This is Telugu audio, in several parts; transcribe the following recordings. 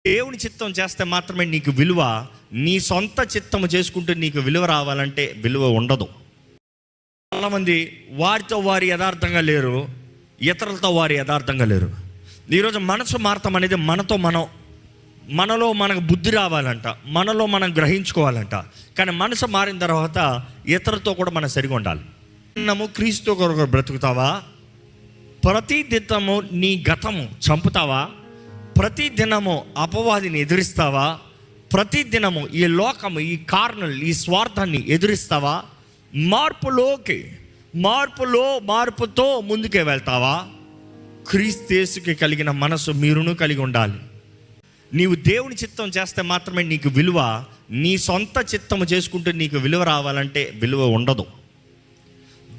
దేవుని చిత్తం చేస్తే మాత్రమే నీకు విలువ. నీ సొంత చిత్తము చేసుకుంటే నీకు విలువ రావాలంటే విలువ ఉండదు. చాలామంది వారితో వారి యథార్థంగా లేరు, ఇతరులతో వారి యథార్థంగా లేరు. ఈరోజు మనసు మారతం అనేది మనలో మనకు బుద్ధి రావాలంట, మనలో మనం గ్రహించుకోవాలంట. కానీ మనసు మారిన తర్వాత ఇతరులతో కూడా మనం సరిగా ఉండాలి. క్రీస్తు కొరకు బ్రతుకుతావా? ప్రతి దినము నీ గతము చంపుతావా? ప్రతి దినము అపవాదిని ఎదిరిస్తావా? ప్రతి దినము ఈ లోకము, ఈ కార్నల్, ఈ స్వార్థాన్ని ఎదిరిస్తావా? మార్పుతో ముందుకే వెళ్తావా? క్రీస్తుకి కలిగిన మనసు మీరును కలిగి ఉండాలి. నీవు దేవుని చిత్తం చేస్తే మాత్రమే నీకు విలువ. నీ సొంత చిత్తము చేసుకుంటే నీకు విలువ రావాలంటే విలువ ఉండదు.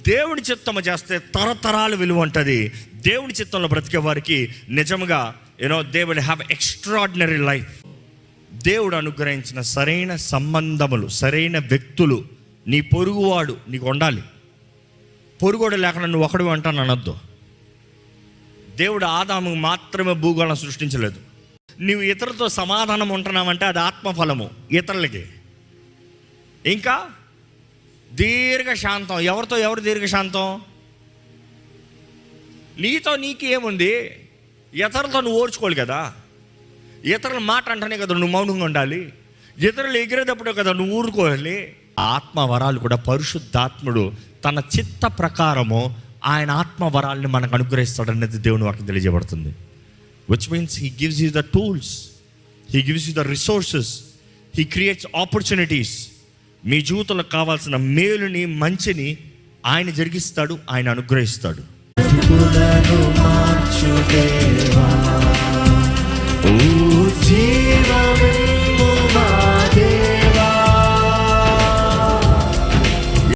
దేవుని చిత్తము చేస్తే తరతరాలు విలువ ఉంటుంది. దేవుని చిత్తంలో బ్రతికే వారికి నిజంగా they will have extraordinary life. దేవుడు అనుగ్రహించిన సరైన సంబంధములు, సరైన వ్యక్తులు, నీ పొరుగువాడు నీకు ఉండాలి. పొరుగువాడు లేకుండా నువ్వు ఒకడు అంటాను అనొద్దు. దేవుడు ఆదాము మాత్రమే భూగోళం సృష్టించలేదు. నువ్వు ఇతరులతో సమాధానం ఉంటున్నావంటే అది ఆత్మఫలము ఇతరులకి. ఇంకా దీర్ఘశాంతం. ఎవరు దీర్ఘశాంతం? నీతో నీకు ఏముంది? ఇతరులతో నువ్వు ఓర్చుకోవాలి కదా. ఇతరుల మాట అంటేనే కదా నువ్వు మౌనంగా ఉండాలి. ఇతరులు ఎగిరేటప్పుడే కదా నువ్వు ఊరుకోవాలి. ఆత్మవరాలు కూడా పరిశుద్ధాత్ముడు తన చిత్త ప్రకారము ఆయన ఆత్మవరాల్ని మనకు అనుగ్రహిస్తాడనేది దేవుని వాక్యం తెలియజేయబడుతుంది. Which means he gives you the tools, he gives you the resources, he creates opportunities. మీ జీవితంలో కావాల్సిన మేలుని, మంచిని ఆయన జరిగిస్తాడు, ఆయన అనుగ్రహిస్తాడు. మార్చు దేవా.